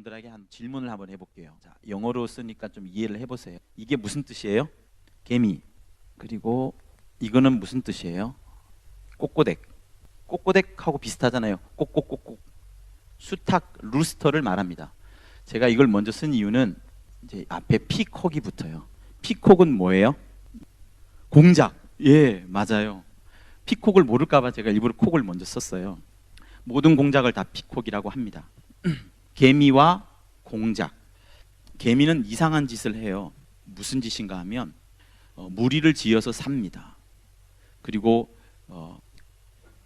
여러분들에게 한 질문을 한번 해볼게요. 자, 영어로 쓰니까 좀 이해를 해보세요. 이게 무슨 뜻이에요? 개미. 그리고 이거는 무슨 뜻이에요? 꼬꼬댁. 꼬꼬댁하고 비슷하잖아요. 꼭꼭꼭꼭. 수탉, 루스터를 말합니다. 제가 이걸 먼저 쓴 이유는 이제 앞에 피콕이 붙어요. 피콕은 뭐예요? 공작. 예, 맞아요. 피콕을 모를까봐 제가 일부러 콕을 먼저 썼어요. 모든 공작을 다 피콕이라고 합니다. 개미와 공작. 개미는 이상한 짓을 해요. 무슨 짓인가 하면 무리를 지어서 삽니다. 그리고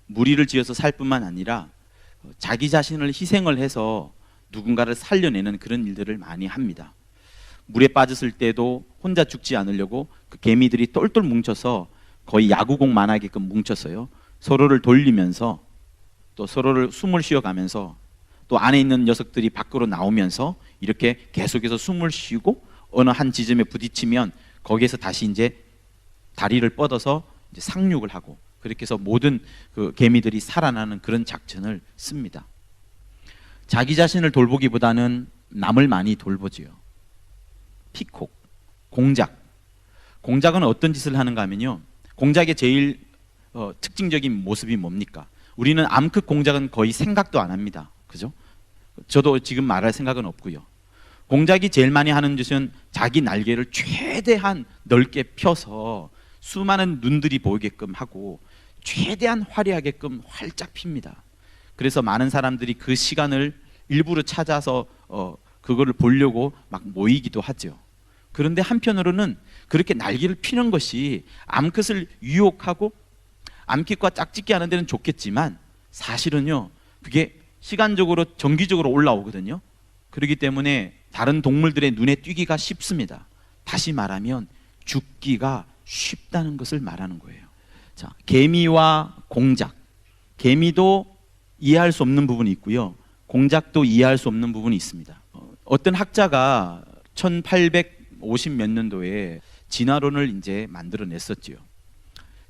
무리를 지어서 살 뿐만 아니라 자기 자신을 희생을 해서 누군가를 살려내는 그런 일들을 많이 합니다. 물에 빠졌을 때도 혼자 죽지 않으려고 그 개미들이 똘똘 뭉쳐서 거의 야구공만 하게끔 뭉쳤어요. 서로를 돌리면서 또 서로를 숨을 쉬어가면서 또 안에 있는 녀석들이 밖으로 나오면서 이렇게 계속해서 숨을 쉬고 어느 한 지점에 부딪히면 거기에서 다시 이제 다리를 뻗어서 이제 상륙을 하고 그렇게 해서 모든 그 개미들이 살아나는 그런 작전을 씁니다. 자기 자신을 돌보기보다는 남을 많이 돌보지요. 피콕, 공작. 공작은 어떤 짓을 하는가 하면요. 공작의 제일 특징적인 모습이 뭡니까? 우리는 암컷 공작은 거의 생각도 안 합니다. 그죠? 저도 지금 말할 생각은 없고요. 공작이 제일 많이 하는 짓은 자기 날개를 최대한 넓게 펴서 수많은 눈들이 보이게끔 하고 최대한 화려하게끔 활짝 핍니다. 그래서 많은 사람들이 그 시간을 일부러 찾아서 그거를 보려고 막 모이기도 하죠. 그런데 한편으로는 그렇게 날개를 피는 것이 암컷을 유혹하고 암컷과 짝짓기 하는 데는 좋겠지만 사실은요 그게 시간적으로 정기적으로 올라오거든요. 그렇기 때문에 다른 동물들의 눈에 띄기가 쉽습니다. 다시 말하면 죽기가 쉽다는 것을 말하는 거예요. 자, 개미와 공작. 개미도 이해할 수 없는 부분이 있고요. 공작도 이해할 수 없는 부분이 있습니다. 어떤 학자가 1850 몇 년도에 진화론을 이제 만들어냈었지요.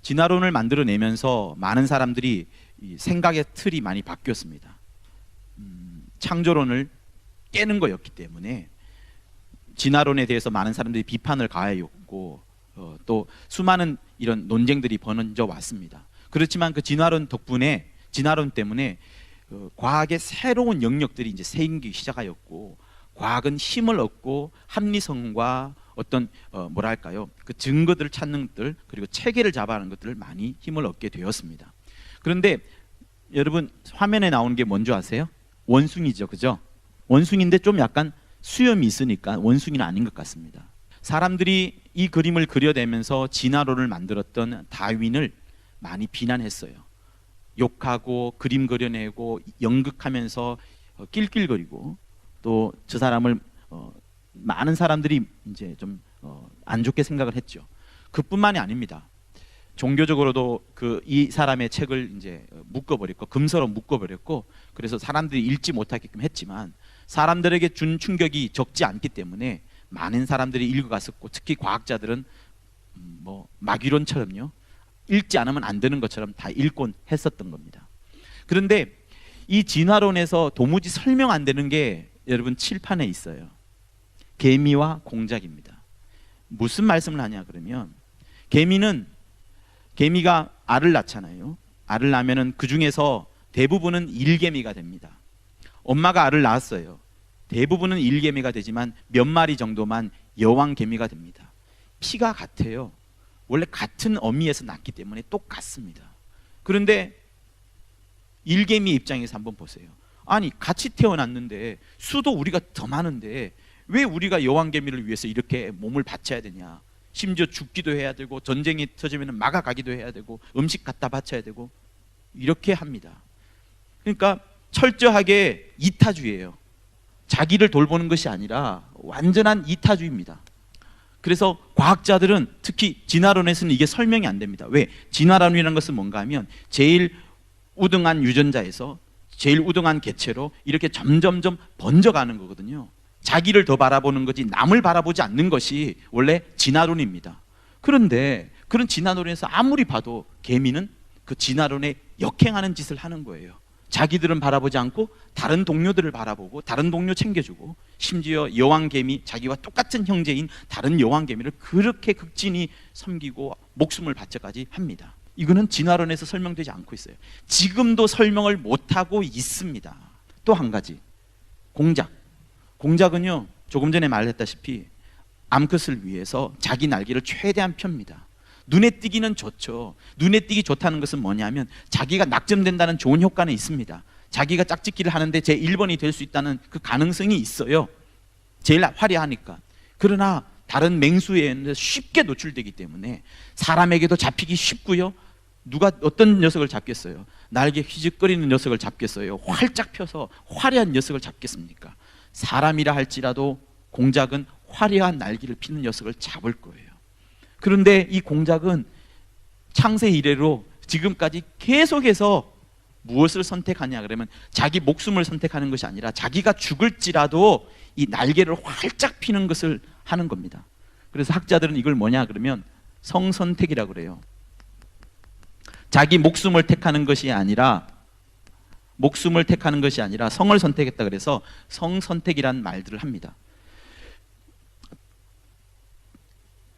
진화론을 만들어내면서 많은 사람들이 생각의 틀이 많이 바뀌었습니다. 창조론을 깨는 거였기 때문에 진화론에 대해서 많은 사람들이 비판을 가해왔고 또 수많은 이런 논쟁들이 벌어져 왔습니다. 그렇지만 그 진화론 덕분에 진화론 때문에 과학의 새로운 영역들이 이제 생기기 시작하였고 과학은 힘을 얻고 합리성과 어떤 뭐랄까요 그 증거들을 찾는 것들 그리고 체계를 잡아가는 것들을 많이 힘을 얻게 되었습니다. 그런데 여러분 화면에 나오는 게 뭔지 아세요? 원숭이죠, 그죠? 원숭이인데 좀 약간 수염이 있으니까 원숭이는 아닌 것 같습니다. 사람들이 이 그림을 그려내면서 진화론을 만들었던 다윈을 많이 비난했어요. 욕하고 그림 그려내고 연극하면서 낄낄거리고 또 저 사람을 많은 사람들이 이제 좀 안 좋게 생각을 했죠. 그뿐만이 아닙니다. 종교적으로도 이 사람의 책을 이제 묶어버렸고 금서로 묶어버렸고 그래서 사람들이 읽지 못하게끔 했지만 사람들에게 준 충격이 적지 않기 때문에 많은 사람들이 읽어갔었고 특히 과학자들은 뭐 마귀론처럼요 읽지 않으면 안 되는 것처럼 다 읽곤 했었던 겁니다. 그런데 이 진화론에서 도무지 설명 안 되는 게 여러분 칠판에 있어요. 개미와 공작입니다. 무슨 말씀을 하냐 그러면 개미가 알을 낳잖아요. 알을 낳으면 그 중에서 대부분은 일개미가 됩니다. 엄마가 알을 낳았어요. 대부분은 일개미가 되지만 몇 마리 정도만 여왕개미가 됩니다. 피가 같아요. 원래 같은 어미에서 낳기 때문에 똑같습니다. 그런데 일개미 입장에서 한번 보세요. 아니 같이 태어났는데 수도 우리가 더 많은데 왜 우리가 여왕개미를 위해서 이렇게 몸을 바쳐야 되냐. 심지어 죽기도 해야 되고 전쟁이 터지면 막아가기도 해야 되고 음식 갖다 바쳐야 되고 이렇게 합니다. 그러니까 철저하게 이타주의예요. 자기를 돌보는 것이 아니라 완전한 이타주의입니다. 그래서 과학자들은 특히 진화론에서는 이게 설명이 안 됩니다. 왜? 진화론이라는 것은 뭔가 하면 제일 우등한 유전자에서 제일 우등한 개체로 이렇게 점점점 번져가는 거거든요. 자기를 더 바라보는 거지 남을 바라보지 않는 것이 원래 진화론입니다. 그런데 그런 진화론에서 아무리 봐도 개미는 그 진화론에 역행하는 짓을 하는 거예요. 자기들은 바라보지 않고 다른 동료들을 바라보고 다른 동료 챙겨주고, 심지어 여왕개미, 자기와 똑같은 형제인 다른 여왕개미를 그렇게 극진히 섬기고 목숨을 바쳐까지 합니다. 이거는 진화론에서 설명되지 않고 있어요. 지금도 설명을 못하고 있습니다. 또 한 가지, 공작은요, 조금 전에 말했다시피 암컷을 위해서 자기 날개를 최대한 펴니다. 눈에 띄기는 좋죠. 눈에 띄기 좋다는 것은 뭐냐면 자기가 낙점된다는 좋은 효과는 있습니다. 자기가 짝짓기를 하는데 제 1번이 될 수 있다는 그 가능성이 있어요. 제일 화려하니까. 그러나 다른 맹수에 쉽게 노출되기 때문에 사람에게도 잡히기 쉽고요. 누가 어떤 녀석을 잡겠어요? 날개 휘적거리는 녀석을 잡겠어요? 활짝 펴서 화려한 녀석을 잡겠습니까? 사람이라 할지라도 공작은 화려한 날개를 피는 녀석을 잡을 거예요. 그런데 이 공작은 창세 이래로 지금까지 계속해서 무엇을 선택하냐 그러면 자기 목숨을 선택하는 것이 아니라 자기가 죽을지라도 이 날개를 활짝 피는 것을 하는 겁니다. 그래서 학자들은 이걸 뭐냐 그러면 성선택이라고 그래요. 자기 목숨을 택하는 것이 아니라 성을 선택했다 그래서 성선택이라는 말들을 합니다.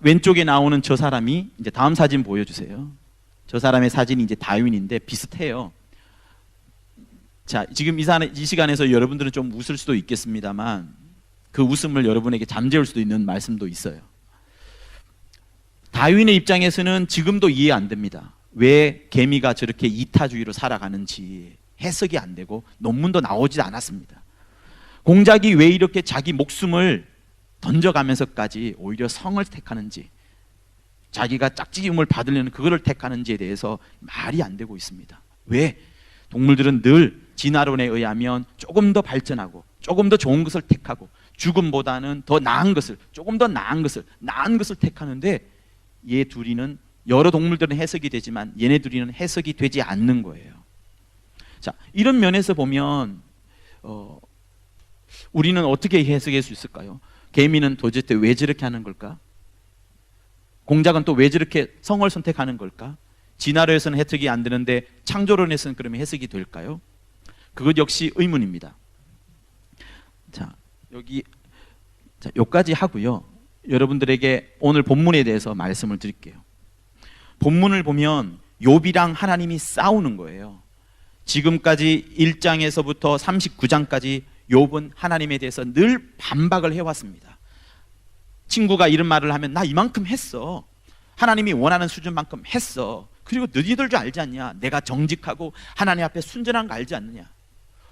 왼쪽에 나오는 저 사람이, 이제 다음 사진 보여주세요. 저 사람의 사진이 이제 다윈인데 비슷해요. 자, 지금 이 시간에서 여러분들은 좀 웃을 수도 있겠습니다만 그 웃음을 여러분에게 잠재울 수도 있는 말씀도 있어요. 다윈의 입장에서는 지금도 이해 안 됩니다. 왜 개미가 저렇게 이타주의로 살아가는지 해석이 안 되고 논문도 나오지 않았습니다. 공작이 왜 이렇게 자기 목숨을 던져가면서까지 오히려 성을 택하는지, 자기가 짝짓기움을 받으려는 그거를 택하는지에 대해서 말이 안 되고 있습니다. 왜? 동물들은 늘 진화론에 의하면 조금 더 발전하고 조금 더 좋은 것을 택하고 죽음보다는 더 나은 것을, 조금 더 나은 것을 택하는데 얘 둘이는, 여러 동물들은 해석이 되지만 얘네 둘이는 해석이 되지 않는 거예요. 자, 이런 면에서 보면 우리는 어떻게 해석할 수 있을까요? 개미는 도대체 왜 저렇게 하는 걸까? 공작은 또 왜 저렇게 성을 선택하는 걸까? 진화론에서는 해석이 안 되는데 창조론에서는 그러면 해석이 될까요? 그것 역시 의문입니다. 자, 여기까지 하고요. 여러분들에게 오늘 본문에 대해서 말씀을 드릴게요. 본문을 보면 욥이랑 하나님이 싸우는 거예요. 지금까지 1장에서부터 39장까지 욥은 하나님에 대해서 늘 반박을 해왔습니다. 친구가 이런 말을 하면 나 이만큼 했어. 하나님이 원하는 수준만큼 했어. 그리고 너희들 줄 알지 않냐? 내가 정직하고 하나님 앞에 순전한 거 알지 않느냐?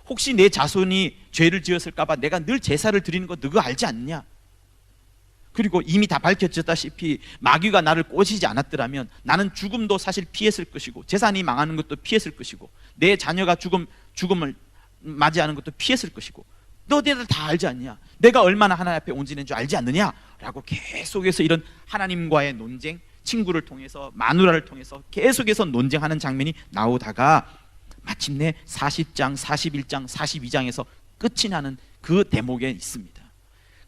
혹시 내 자손이 죄를 지었을까 봐 내가 늘 제사를 드리는 거 너가 알지 않느냐? 그리고 이미 다 밝혀졌다시피 마귀가 나를 꼬시지 않았더라면 나는 죽음도 사실 피했을 것이고 재산이 망하는 것도 피했을 것이고 내 자녀가 죽음을 맞이하는 것도 피했을 것이고 너희들 다 알지 않냐? 내가 얼마나 하나님 앞에 온전한 줄 알지 않느냐? 라고 계속해서 이런 하나님과의 논쟁, 친구를 통해서 마누라를 통해서 계속해서 논쟁하는 장면이 나오다가 마침내 40장, 41장, 42장에서 끝이 나는 그 대목에 있습니다.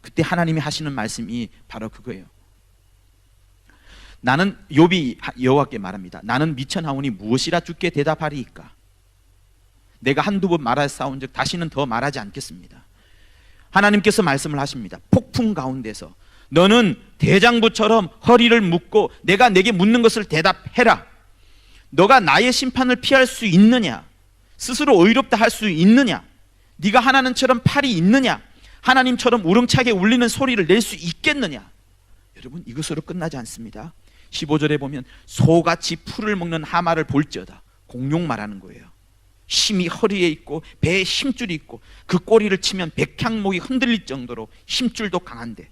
그때 하나님이 하시는 말씀이 바로 그거예요. 나는, 욥이 여호와께 말합니다. 나는 미천하오니 무엇이라 주께 대답하리이까? 내가 한두 번 말하사온 즉 다시는 더 말하지 않겠습니다. 하나님께서 말씀을 하십니다. 폭풍 가운데서 너는 대장부처럼 허리를 묶고 내가 내게 묻는 것을 대답해라. 너가 나의 심판을 피할 수 있느냐? 스스로 의롭다 할 수 있느냐? 네가 하나님처럼 팔이 있느냐? 하나님처럼 우렁차게 울리는 소리를 낼 수 있겠느냐? 여러분, 이것으로 끝나지 않습니다. 15절에 보면 소같이 풀을 먹는 하마를 볼지어다. 공룡 말하는 거예요. 힘이 허리에 있고 배에 힘줄이 있고 그 꼬리를 치면 백향목이 흔들릴 정도로 힘줄도 강한데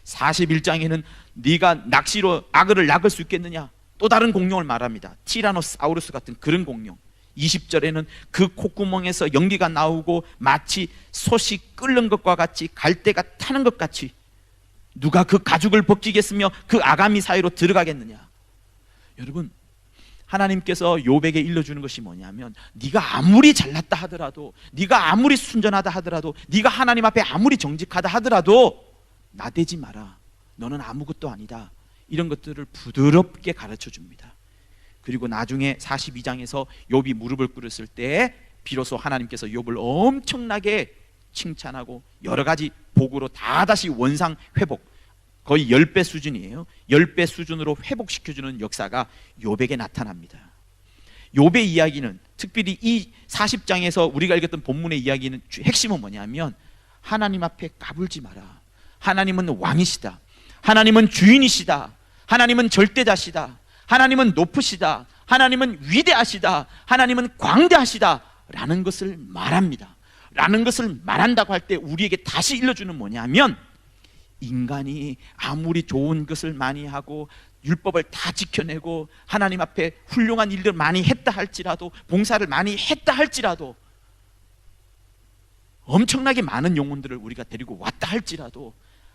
41장에는 네가 낚시로 악어를 낚을 수 있겠느냐? 또 다른 공룡을 말합니다. 티라노사우루스 같은 그런 공룡. 20절에는 그 콧구멍에서 연기가 나오고 마치 솥이 끓는 것과 같이 갈대가 타는 것 같이 누가 그 가죽을 벗기겠으며 그 아가미 사이로 들어가겠느냐? 여러분, 하나님께서 욥에게 일러주는 것이 뭐냐면 네가 아무리 잘났다 하더라도, 네가 아무리 순전하다 하더라도, 네가 하나님 앞에 아무리 정직하다 하더라도 나대지 마라. 너는 아무것도 아니다. 이런 것들을 부드럽게 가르쳐 줍니다. 그리고 나중에 42장에서 욥이 무릎을 꿇었을 때 비로소 하나님께서 욥을 엄청나게 칭찬하고 여러 가지 복으로 다시 원상 회복, 거의 10배 수준이에요. 10배 수준으로 회복시켜주는 역사가 욥에게 나타납니다. 욥의 이야기는, 특별히 이 40장에서 우리가 읽었던 본문의 이야기는 핵심은 뭐냐면, 하나님 앞에 까불지 마라. 하나님은 왕이시다. 하나님은 주인이시다. 하나님은 절대자시다. 하나님은 높으시다. 하나님은 위대하시다. 하나님은 광대하시다 라는 것을 말합니다. 라는 것을 말한다고 할 때 우리에게 다시 일러주는 뭐냐면, 인간이 아무리 좋은 것을 많이 하고 율법을 다 지켜내고 하나님 앞에 훌륭한 일들을 많이 했다 할지라도, 봉사를 많이 했다 할지라도, 엄청나게 많은 영혼들을 우리가 데리고 왔다 할지라도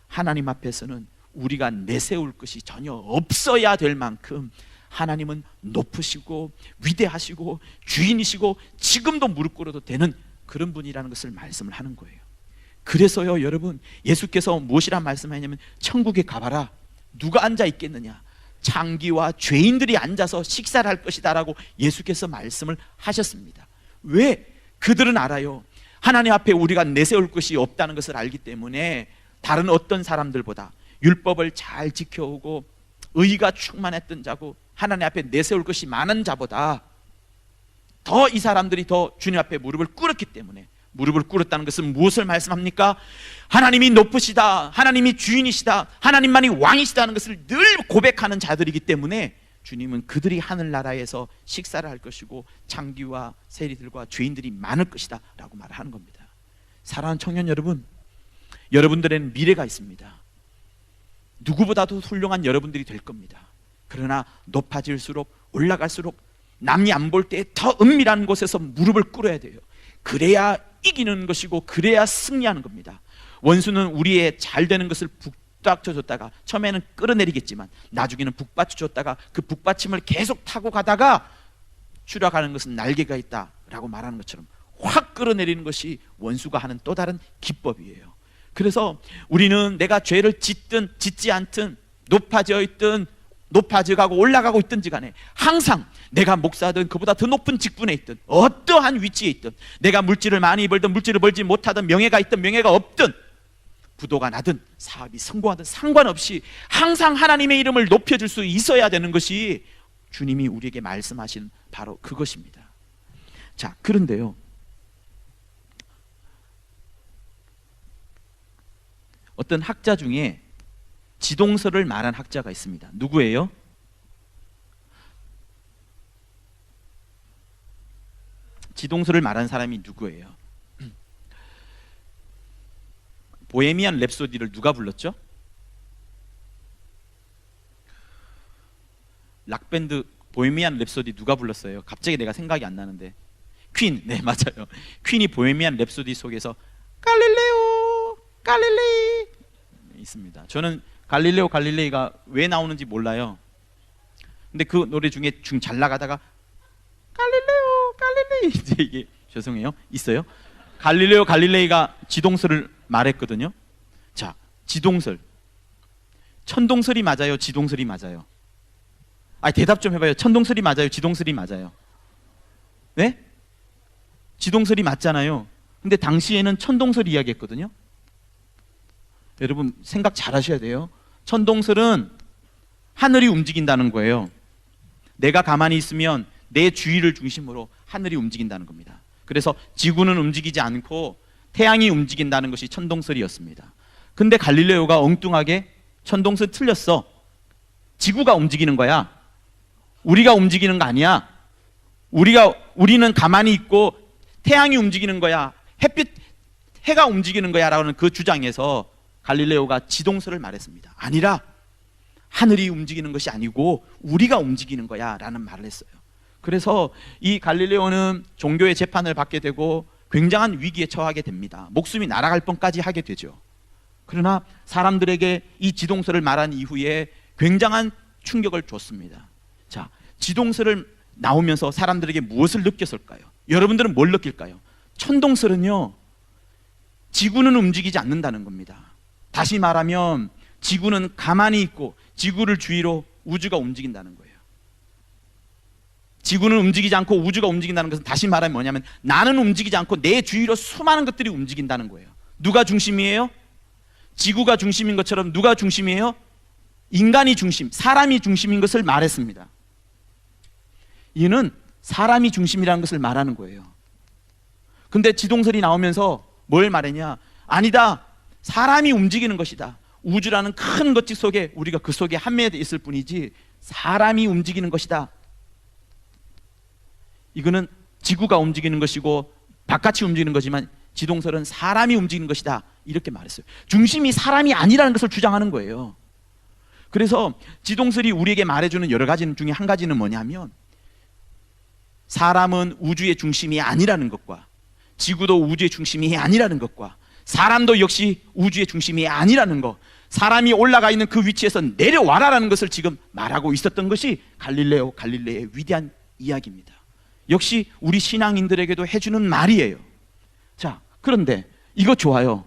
하나님 앞에서는 우리가 내세울 것이 전혀 없어야 될 만큼 하나님은 높으시고 위대하시고 주인이시고 지금도 무릎 꿇어도 되는 그런 분이라는 것을 말씀을 하는 거예요. 그래서요, 여러분, 예수께서 무엇이란 말씀하냐면, 천국에 가봐라. 누가 앉아 있겠느냐? 창기와 죄인들이 앉아서 식사를 할 것이다 라고 예수께서 말씀을 하셨습니다. 왜? 그들은 알아요. 하나님 앞에 우리가 내세울 것이 없다는 것을 알기 때문에 다른 어떤 사람들보다 율법을 잘 지켜오고 의가 충만했던 자고 하나님 앞에 내세울 것이 많은 자보다 더 이 사람들이 더 주님 앞에 무릎을 꿇었기 때문에, 무릎을 꿇었다는 것은 무엇을 말씀합니까? 하나님이 높으시다, 하나님이 주인이시다, 하나님만이 왕이시다는 것을 늘 고백하는 자들이기 때문에 주님은 그들이 하늘나라에서 식사를 할 것이고 창기와 세리들과 죄인들이 많을 것이다 라고 말을 하는 겁니다. 사랑하는 청년 여러분, 여러분들에는 미래가 있습니다. 누구보다도 훌륭한 여러분들이 될 겁니다. 그러나 높아질수록, 올라갈수록 남이 안 볼 때 더 은밀한 곳에서 무릎을 꿇어야 돼요. 그래야 이기는 것이고 그래야 승리하는 겁니다. 원수는 우리의 잘 되는 것을 북받쳐줬다가 처음에는 끌어내리겠지만 나중에는 북받쳐줬다가 그 북받침을 계속 타고 가다가 추락하는 것은 날개가 있다라고 말하는 것처럼 확 끌어내리는 것이 원수가 하는 또 다른 기법이에요. 그래서 우리는 내가 죄를 짓든 짓지 않든 높아져 있든 높아져 가고 올라가고 있든지 간에 항상 내가 목사든 그보다 더 높은 직분에 있든 어떠한 위치에 있든, 내가 물질을 많이 벌든 물질을 벌지 못하든, 명예가 있든 명예가 없든, 부도가 나든 사업이 성공하든 상관없이 항상 하나님의 이름을 높여줄 수 있어야 되는 것이 주님이 우리에게 말씀하신 바로 그것입니다. 자, 그런데요, 어떤 학자 중에 지동설을 말한 학자가 있습니다. 누구예요? 지동설을 말한 사람이 누구예요? 보헤미안 랩소디를 누가 불렀죠? 락밴드 보헤미안 랩소디 누가 불렀어요? 갑자기 내가 생각이 안 나는데. 퀸, 네 맞아요. 퀸이 보헤미안 랩소디 속에서 갈릴레오 갈릴레이 있습니다. 저는 갈릴레오 갈릴레이가 왜 나오는지 몰라요. 근데 그 노래 중에 잘 나가다가 갈릴레오 갈릴레이 이제 이게 죄송해요 있어요. 갈릴레오 갈릴레이가 지동설을 말했거든요. 자, 지동설, 천동설이 맞아요? 지동설이 맞아요? 대답 좀 해봐요. 천동설이 맞아요? 지동설이 맞아요? 네? 지동설이 맞잖아요. 근데 당시에는 천동설 이야기했거든요. 여러분 생각 잘 하셔야 돼요. 천동설은 하늘이 움직인다는 거예요. 내가 가만히 있으면 내 주위를 중심으로 하늘이 움직인다는 겁니다. 그래서 지구는 움직이지 않고 태양이 움직인다는 것이 천동설이었습니다. 근데 갈릴레오가 엉뚱하게 천동설 틀렸어. 지구가 움직이는 거야. 우리가 움직이는 거 아니야. 우리는 가만히 있고 태양이 움직이는 거야. 해가 움직이는 거야 라는 그 주장에서 갈릴레오가 지동설을 말했습니다. 아니라 하늘이 움직이는 것이 아니고 우리가 움직이는 거야 라는 말을 했어요. 그래서 이 갈릴레오는 종교의 재판을 받게 되고 굉장한 위기에 처하게 됩니다. 목숨이 날아갈 뻔까지 하게 되죠. 그러나 사람들에게 이 지동설을 말한 이후에 굉장한 충격을 줬습니다. 자, 지동설을 나오면서 사람들에게 무엇을 느꼈을까요? 여러분들은 뭘 느낄까요? 천동설은요, 지구는 움직이지 않는다는 겁니다. 다시 말하면 지구는 가만히 있고 지구를 주위로 우주가 움직인다는 거예요. 지구는 움직이지 않고 우주가 움직인다는 것은 다시 말하면 뭐냐면 나는 움직이지 않고 내 주위로 수많은 것들이 움직인다는 거예요. 누가 중심이에요? 지구가 중심인 것처럼 누가 중심이에요? 인간이 중심, 사람이 중심인 것을 말했습니다. 이는 사람이 중심이라는 것을 말하는 거예요. 근데 지동설이 나오면서 뭘 말했냐? 아니다, 사람이 움직이는 것이다. 우주라는 큰 것지 속에 우리가 그 속에 함유되어 있을 뿐이지 사람이 움직이는 것이다. 이거는 지구가 움직이는 것이고 바깥이 움직이는 거지만 지동설은 사람이 움직이는 것이다, 이렇게 말했어요. 중심이 사람이 아니라는 것을 주장하는 거예요. 그래서 지동설이 우리에게 말해주는 여러 가지 중에 한 가지는 뭐냐면 사람은 우주의 중심이 아니라는 것과 지구도 우주의 중심이 아니라는 것과 사람도 역시 우주의 중심이 아니라는 것, 사람이 올라가 있는 그 위치에서 내려와라라는 것을 지금 말하고 있었던 것이 갈릴레의 위대한 이야기입니다. 역시 우리 신앙인들에게도 해주는 말이에요. 자, 그런데 이거 좋아요.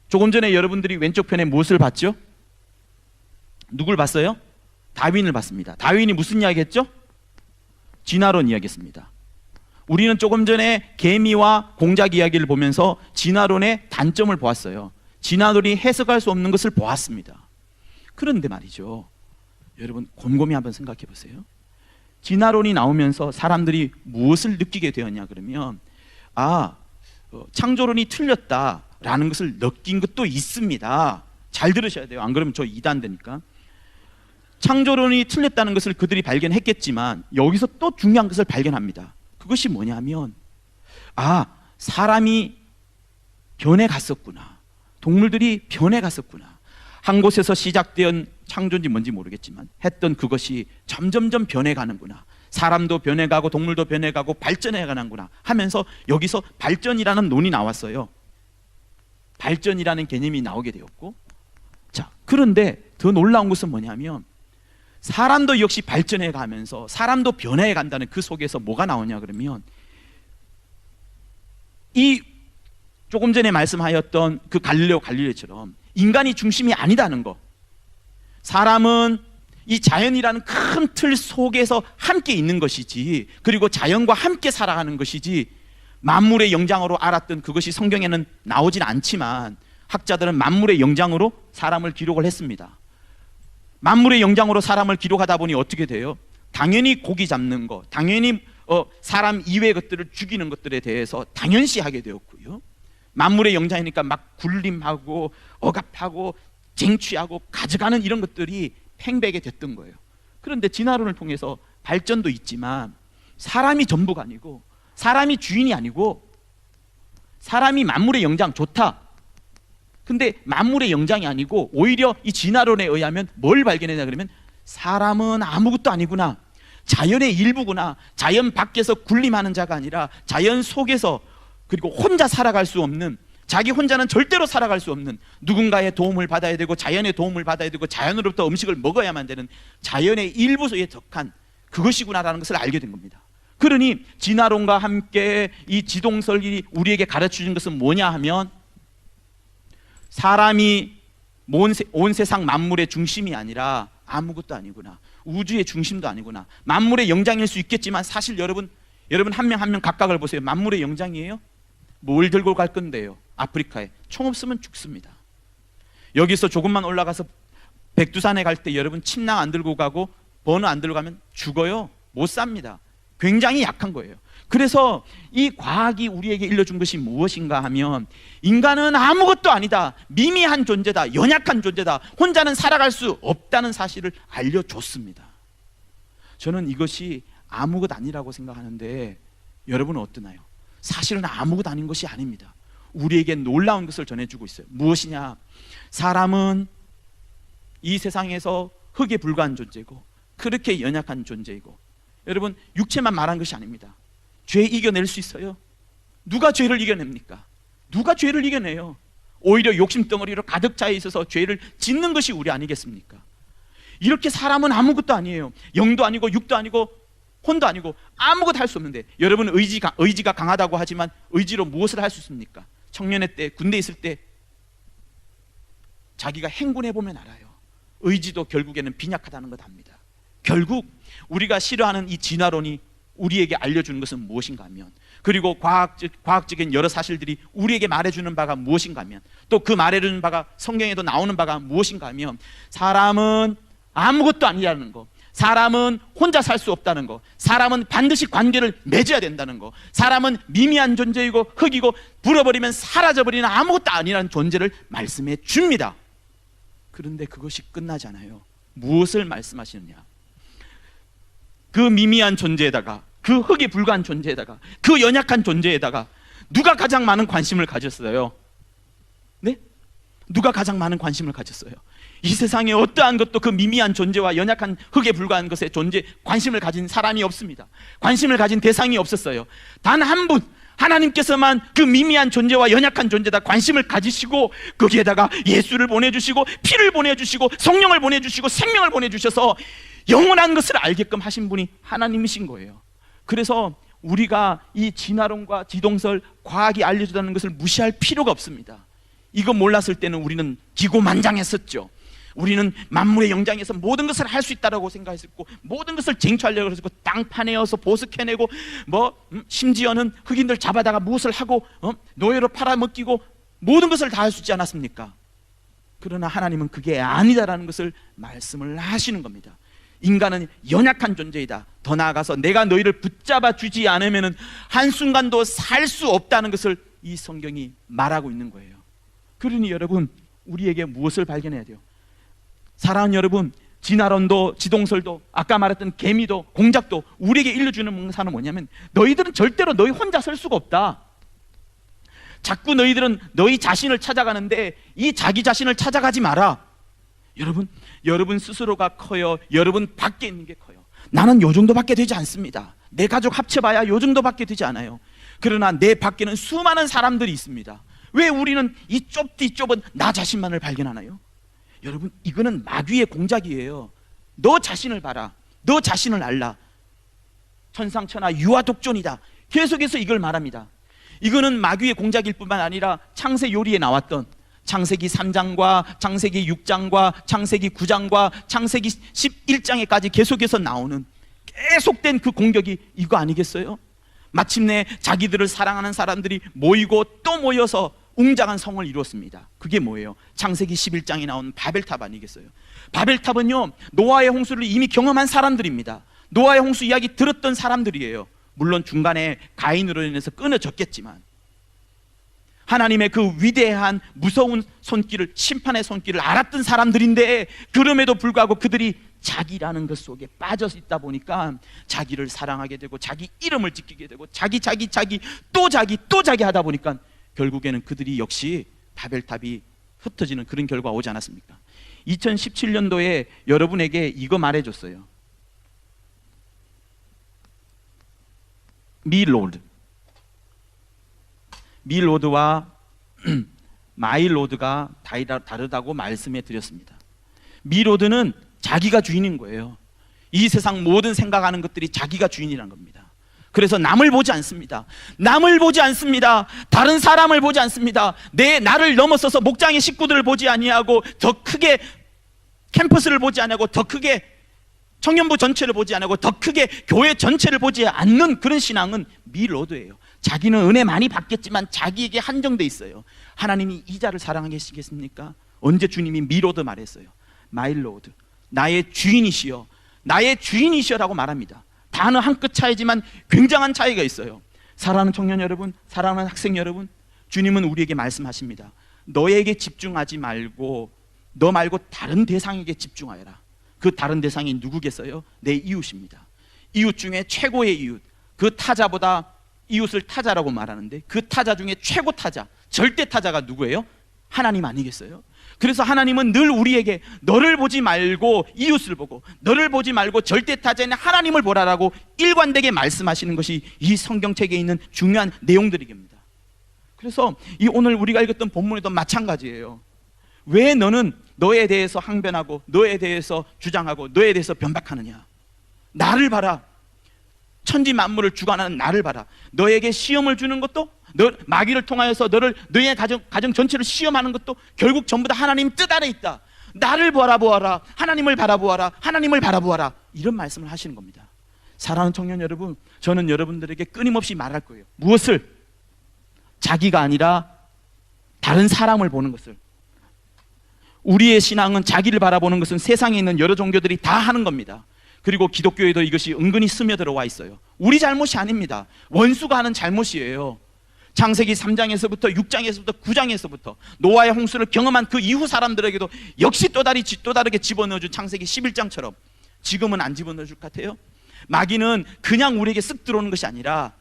조금 전에 여러분들이 왼쪽 편에 무엇을 봤죠? 누굴 봤어요? 다윈을 봤습니다. 다윈이 무슨 이야기 했죠? 진화론 이야기했습니다. 우리는 조금 전에 개미와 공작 이야기를 보면서 진화론의 단점을 보았어요. 진화론이 해석할 수 없는 것을 보았습니다. 그런데 말이죠, 여러분 곰곰이 한번 생각해 보세요. 진화론이 나오면서 사람들이 무엇을 느끼게 되었냐 그러면 창조론이 틀렸다라는 것을 느낀 것도 있습니다. 잘 들으셔야 돼요. 안 그러면 저 이단되니까. 창조론이 틀렸다는 것을 그들이 발견했겠지만 여기서 또 중요한 것을 발견합니다. 그것이 뭐냐면 사람이 변해 갔었구나, 동물들이 변해 갔었구나, 한 곳에서 시작된 창조인지 뭔지 모르겠지만 했던 그것이 점점점 변해가는구나, 사람도 변해가고 동물도 변해가고 발전해가는구나 하면서 여기서 발전이라는 논이 나왔어요. 발전이라는 개념이 나오게 되었고, 자, 그런데 더 놀라운 것은 뭐냐면 사람도 역시 발전해 가면서 사람도 변해 간다는 그 속에서 뭐가 나오냐 그러면 이 조금 전에 말씀하였던 그 갈릴레오처럼 인간이 중심이 아니다는 거, 사람은 이 자연이라는 큰 틀 속에서 함께 있는 것이지, 그리고 자연과 함께 살아가는 것이지 만물의 영장으로 알았던 그것이 성경에는 나오진 않지만 학자들은 만물의 영장으로 사람을 기록을 했습니다. 만물의 영장으로 사람을 기록하다 보니 어떻게 돼요? 당연히 고기 잡는 거, 당연히 사람 이외의 것들을 죽이는 것들에 대해서 당연시하게 되었고요. 만물의 영장이니까 막 굴림하고 억압하고 쟁취하고 가져가는 이런 것들이 팽배하게 됐던 거예요. 그런데 진화론을 통해서 발전도 있지만 사람이 전부가 아니고, 사람이 주인이 아니고, 사람이 만물의 영장 좋다, 근데 만물의 영장이 아니고 오히려 이 진화론에 의하면 뭘 발견했냐 그러면 사람은 아무것도 아니구나, 자연의 일부구나, 자연 밖에서 군림하는 자가 아니라 자연 속에서, 그리고 혼자 살아갈 수 없는, 자기 혼자는 절대로 살아갈 수 없는, 누군가의 도움을 받아야 되고 자연의 도움을 받아야 되고 자연으로부터 음식을 먹어야만 되는 자연의 일부에 속한 그것이구나라는 것을 알게 된 겁니다. 그러니 진화론과 함께 이 지동설이 우리에게 가르쳐준 것은 뭐냐 하면 사람이 온 세상 만물의 중심이 아니라 아무것도 아니구나, 우주의 중심도 아니구나, 만물의 영장일 수 있겠지만 사실 여러분 한 명 한 명 각각을 보세요. 만물의 영장이에요? 뭘 들고 갈 건데요? 아프리카에 총 없으면 죽습니다. 여기서 조금만 올라가서 백두산에 갈 때 여러분 침낭 안 들고 가고 버너 안 들고 가면 죽어요. 못 삽니다. 굉장히 약한 거예요. 그래서 이 과학이 우리에게 일러준 것이 무엇인가 하면 인간은 아무것도 아니다, 미미한 존재다, 연약한 존재다, 혼자는 살아갈 수 없다는 사실을 알려줬습니다. 저는 이것이 아무것 아니라고 생각하는데 여러분은 어떠나요? 사실은 아무것 아닌 것이 아닙니다. 우리에게 놀라운 것을 전해주고 있어요. 무엇이냐? 사람은 이 세상에서 흙에 불과한 존재고 그렇게 연약한 존재이고, 여러분 육체만 말한 것이 아닙니다. 죄 이겨낼 수 있어요? 누가 죄를 이겨냅니까? 누가 죄를 이겨내요? 오히려 욕심덩어리로 가득 차 있어서 죄를 짓는 것이 우리 아니겠습니까? 이렇게 사람은 아무것도 아니에요. 영도 아니고 육도 아니고 혼도 아니고 아무것도 할 수 없는데, 여러분 의지가 강하다고 하지만 의지로 무엇을 할 수 있습니까? 청년의 때, 군대에 있을 때 자기가 행군해 보면 알아요. 의지도 결국에는 빈약하다는 것 압니다. 결국 우리가 싫어하는 이 진화론이 우리에게 알려주는 것은 무엇인가 하면, 그리고 과학적인 여러 사실들이 우리에게 말해주는 바가 무엇인가 하면, 또 그 말해주는 바가 성경에도 나오는 바가 무엇인가 하면, 사람은 아무것도 아니라는 거, 사람은 혼자 살 수 없다는 거, 사람은 반드시 관계를 맺어야 된다는 거, 사람은 미미한 존재이고 흙이고 불어버리면 사라져버리는 아무것도 아니라는 존재를 말씀해 줍니다. 그런데 그것이 끝나잖아요. 무엇을 말씀하시느냐? 그 미미한 존재에다가, 그 흙이 불과한 존재에다가, 그 연약한 존재에다가 누가 가장 많은 관심을 가졌어요? 네? 누가 가장 많은 관심을 가졌어요? 이 세상에 어떠한 것도 그 미미한 존재와 연약한 흙에 불과한 것에 관심을 가진 사람이 없습니다. 관심을 가진 대상이 없었어요. 단 한 분, 하나님께서만 그 미미한 존재와 연약한 존재다 관심을 가지시고, 거기에다가 예수를 보내주시고 피를 보내주시고 성령을 보내주시고 생명을 보내주셔서 영원한 것을 알게끔 하신 분이 하나님이신 거예요. 그래서 우리가 이 진화론과 지동설, 과학이 알려주다는 것을 무시할 필요가 없습니다. 이거 몰랐을 때는 우리는 기고만장했었죠. 우리는 만물의 영장에서 모든 것을 할 수 있다고 생각했었고, 모든 것을 쟁취하려고 했었고, 땅 파내어서 보석해내고, 심지어는 흑인들 잡아다가 무엇을 하고 노예로 팔아먹히고 모든 것을 다 할 수 있지 않았습니까? 그러나 하나님은 그게 아니다라는 것을 말씀을 하시는 겁니다. 인간은 연약한 존재이다. 더 나아가서 내가 너희를 붙잡아 주지 않으면 한순간도 살 수 없다는 것을 이 성경이 말하고 있는 거예요. 그러니 여러분, 우리에게 무엇을 발견해야 돼요? 사랑하는 여러분, 진화론도 지동설도 아까 말했던 개미도 공작도 우리에게 일러주는 몽사는 뭐냐면, 너희들은 절대로 너희 혼자 설 수가 없다. 자꾸 너희들은 너희 자신을 찾아가는데 이 자기 자신을 찾아가지 마라. 여러분 스스로가 커요. 여러분 밖에 있는 게 커요. 나는 요 정도밖에 되지 않습니다. 내 가족 합쳐봐야 요 정도밖에 되지 않아요. 그러나 내 밖에는 수많은 사람들이 있습니다. 왜 우리는 이 좁은 나 자신만을 발견하나요? 여러분, 이거는 마귀의 공작이에요. 너 자신을 봐라. 너 자신을 알라. 천상천하 유아독존이다. 계속해서 이걸 말합니다. 이거는 마귀의 공작일 뿐만 아니라 창세 요리에 나왔던 창세기 3장과 창세기 6장과 창세기 9장과 창세기 11장에까지 계속해서 나오는 계속된 그 공격이 이거 아니겠어요? 마침내 자기들을 사랑하는 사람들이 모이고 또 모여서 웅장한 성을 이루었습니다. 그게 뭐예요? 창세기 11장에 나온 바벨탑 아니겠어요? 바벨탑은요, 노아의 홍수를 이미 경험한 사람들입니다. 노아의 홍수 이야기 들었던 사람들이에요. 물론 중간에 가인으로 인해서 끊어졌겠지만, 하나님의 그 위대한 무서운 손길을, 심판의 손길을 알았던 사람들인데, 그럼에도 불구하고 그들이 자기라는 것 속에 빠져 있다 보니까 자기를 사랑하게 되고 자기 이름을 지키게 되고 자기 또 자기 하다 보니까 결국에는 그들이 역시 바벨탑이 흩어지는 그런 결과가 오지 않았습니까? 2017년도에 여러분에게 이거 말해줬어요. 밀로드와 마일로드가 다르다고 말씀해 드렸습니다. 밀로드는 자기가 주인인 거예요. 이 세상 모든 생각하는 것들이 자기가 주인이라는 겁니다. 그래서 남을 보지 않습니다. 다른 사람을 보지 않습니다. 나를 넘어서서 목장의 식구들을 보지 아니하고, 더 크게 캠퍼스를 보지 아니하고, 더 크게 청년부 전체를 보지 않고, 더 크게 교회 전체를 보지 않는 그런 신앙은 밀로드예요. 자기는 은혜 많이 받겠지만 자기에게 한정돼 있어요. 하나님이 이자를 사랑하시겠습니까? 언제 주님이 밀로드 말했어요? 마일로드, 나의 주인이시여라고 말합니다. 단어 한 끗 차이지만 굉장한 차이가 있어요. 사랑하는 청년 여러분, 사랑하는 학생 여러분, 주님은 우리에게 말씀하십니다. 너에게 집중하지 말고 너 말고 다른 대상에게 집중하여라. 그 다른 대상이 누구겠어요? 내 이웃입니다. 이웃 중에 최고의 이웃, 그 타자보다 이웃을 타자라고 말하는데, 그 타자 중에 최고 타자, 절대 타자가 누구예요? 하나님 아니겠어요? 그래서 하나님은 늘 우리에게 너를 보지 말고 이웃을 보고, 너를 보지 말고 절대 타자인 하나님을 보라라고 일관되게 말씀하시는 것이 이 성경책에 있는 중요한 내용들입니다. 그래서 이 오늘 우리가 읽었던 본문에도 마찬가지예요. 왜 너는 너에 대해서 항변하고 너에 대해서 주장하고 너에 대해서 변박하느냐? 나를 봐라. 천지 만물을 주관하는 나를 봐라. 너에게 시험을 주는 것도, 마귀를 통하여서 너의 가정 전체를 시험하는 것도 결국 전부 다 하나님 뜻 아래 있다. 나를 바라보아라. 하나님을 바라보아라. 이런 말씀을 하시는 겁니다. 사랑하는 청년 여러분, 저는 여러분들에게 끊임없이 말할 거예요. 무엇을? 자기가 아니라 다른 사람을 보는 것을. 우리의 신앙은 자기를 바라보는 것은 세상에 있는 여러 종교들이 다 하는 겁니다. 그리고 기독교에도 이것이 은근히 스며들어와 있어요. 우리 잘못이 아닙니다. 원수가 하는 잘못이에요. 창세기 3장에서부터 6장에서부터 9장에서부터 노아의 홍수를 경험한 그 이후 사람들에게도 역시 또 다르게 집어넣어준 창세기 11장처럼 지금은 안 집어넣어줄 것 같아요. 마귀는 그냥 우리에게 쓱 들어오는 것이 아니라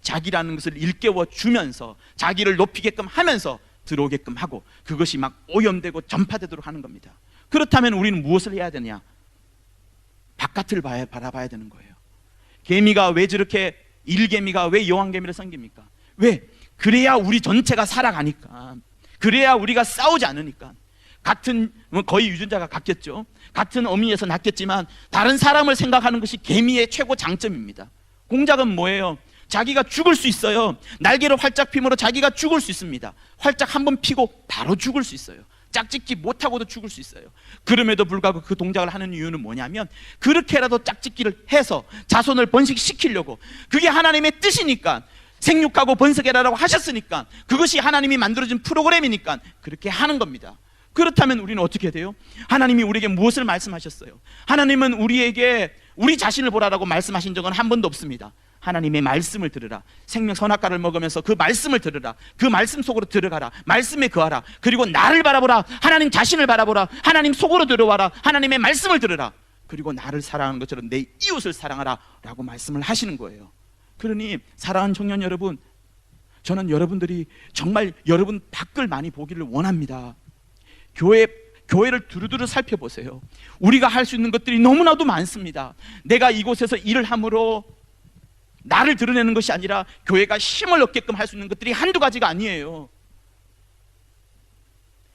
자기라는 것을 일깨워 주면서 자기를 높이게끔 하면서 들어오게끔 하고 그것이 막 오염되고 전파되도록 하는 겁니다. 그렇다면 우리는 무엇을 해야 되냐? 바깥을 바라봐야 되는 거예요. 개미가 왜 저렇게 일개미가 왜 여왕개미를 섬깁니까? 왜? 그래야 우리 전체가 살아가니까. 그래야 우리가 싸우지 않으니까. 같은 거의 유전자가 같겠죠. 같은 어미에서 낳겠지만 다른 사람을 생각하는 것이 개미의 최고 장점입니다. 공작은 뭐예요? 자기가 죽을 수 있어요. 날개를 활짝 펴므로 자기가 죽을 수 있습니다. 활짝 한번 피고 바로 죽을 수 있어요. 짝짓기 못하고도 죽을 수 있어요. 그럼에도 불구하고 그 동작을 하는 이유는 뭐냐면 그렇게라도 짝짓기를 해서 자손을 번식시키려고, 그게 하나님의 뜻이니까, 생육하고 번성해라라고 하셨으니까, 그것이 하나님이 만들어진 프로그램이니까 그렇게 하는 겁니다. 그렇다면 우리는 어떻게 돼요? 하나님이 우리에게 무엇을 말씀하셨어요? 하나님은 우리에게 우리 자신을 보라라고 말씀하신 적은 한 번도 없습니다. 하나님의 말씀을 들으라. 생명 선악과를 먹으면서 그 말씀을 들으라. 그 말씀 속으로 들어가라. 말씀에 거하라. 그리고 나를 바라보라. 하나님 자신을 바라보라. 하나님 속으로 들어와라. 하나님의 말씀을 들으라. 그리고 나를 사랑하는 것처럼 내 이웃을 사랑하라 라고 말씀을 하시는 거예요. 그러니 사랑하는 청년 여러분, 저는 여러분들이 정말 여러분 밖을 많이 보기를 원합니다. 교회를 두루두루 살펴보세요. 우리가 할 수 있는 것들이 너무나도 많습니다. 내가 이곳에서 일을 함으로 나를 드러내는 것이 아니라 교회가 힘을 얻게끔 할 수 있는 것들이 한두 가지가 아니에요.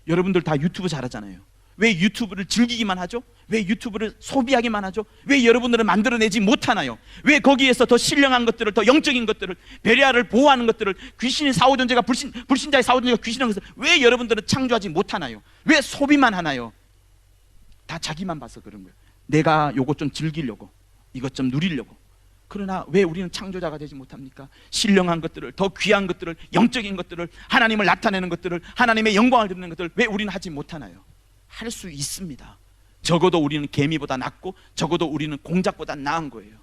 여러분들 다 유튜브 잘하잖아요. 왜 유튜브를 즐기기만 하죠? 왜 유튜브를 소비하기만 하죠? 왜 여러분들은 만들어내지 못하나요? 왜 거기에서 더 신령한 것들을, 더 영적인 것들을, 베레아를 보호하는 것들을, 귀신의 사후존재가 불신자의 사후존재가 귀신한 것을 왜 여러분들은 창조하지 못하나요? 왜 소비만 하나요? 다 자기만 봐서 그런 거예요. 내가 요것 좀 즐기려고, 이것 좀 누리려고. 그러나 왜 우리는 창조자가 되지 못합니까? 신령한 것들을, 더 귀한 것들을, 영적인 것들을, 하나님을 나타내는 것들을, 하나님의 영광을 드리는 것들을 왜 우리는 하지 못하나요? 할 수 있습니다. 적어도 우리는 개미보다 낫고 적어도 우리는 공작보다 나은 거예요.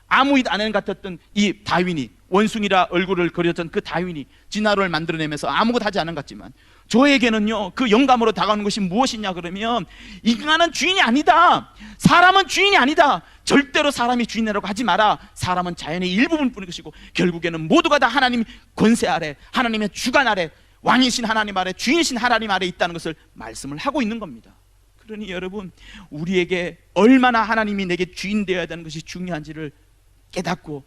아무 일 안 하는 것 같았던 이 다윈이, 원숭이라 얼굴을 그렸던 그 다윈이 진화론을 만들어내면서 아무것도 하지 않은 것 같지만 저에게는요, 그 영감으로 다가오는 것이 무엇이냐 그러면, 인간은 주인이 아니다, 사람은 주인이 아니다, 절대로 사람이 주인이라고 하지 마라. 사람은 자연의 일부분뿐인 것이고 결국에는 모두가 다 하나님 권세 아래, 하나님의 주관 아래, 왕이신 하나님 아래, 주인이신 하나님 아래 있다는 것을 말씀을 하고 있는 겁니다. 그러니 여러분, 우리에게 얼마나 하나님이 내게 주인 되어야 되는 것이 중요한지를 깨닫고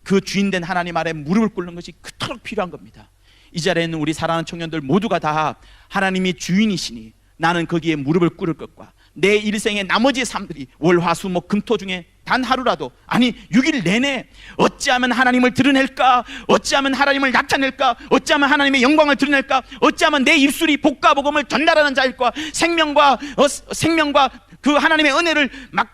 그 주인된 하나님 아래 무릎을 꿇는 것이 그토록 필요한 겁니다. 이 자리에 있는 우리 사랑하는 청년들 모두가 다 하나님이 주인이시니 나는 거기에 무릎을 꿇을 것과 내 일생의 나머지 삶들이 월, 화, 수, 목, 금, 토 중에 단 하루라도, 아니 6일 내내 어찌하면 하나님을 드러낼까, 어찌하면 하나님을 나타낼까, 어찌하면 하나님의 영광을 드러낼까, 어찌하면 내 입술이 복과 복음을 전달하는 자일까, 생명과 그 하나님의 은혜를 막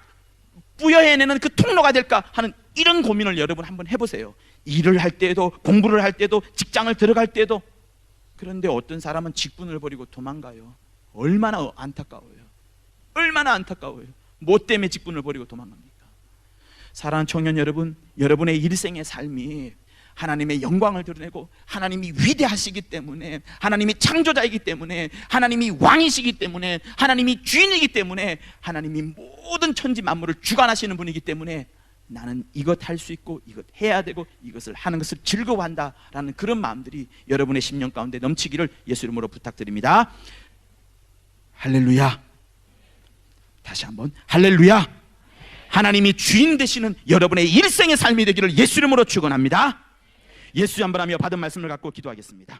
부여해내는 그 통로가 될까 하는 이런 고민을 여러분 한번 해보세요. 일을 할 때에도, 공부를 할 때도, 직장을 들어갈 때도. 그런데 어떤 사람은 직분을 버리고 도망가요. 얼마나 안타까워요. 얼마나 안타까워요. 뭐 때문에 직분을 버리고 도망갑니까? 사랑하는 청년 여러분, 여러분의 일생의 삶이 하나님의 영광을 드러내고 하나님이 위대하시기 때문에, 하나님이 창조자이기 때문에, 하나님이 왕이시기 때문에, 하나님이 주인이기 때문에, 하나님이 모든 천지 만물을 주관하시는 분이기 때문에 나는 이것 할 수 있고 이것 해야 되고 이것을 하는 것을 즐거워한다라는 그런 마음들이 여러분의 심령 가운데 넘치기를 예수 이름으로 부탁드립니다. 할렐루야. 다시 한번 할렐루야. 하나님이 주인 되시는 여러분의 일생의 삶이 되기를 예수 이름으로 축원합니다. 예수 한번 하며 받은 말씀을 갖고 기도하겠습니다.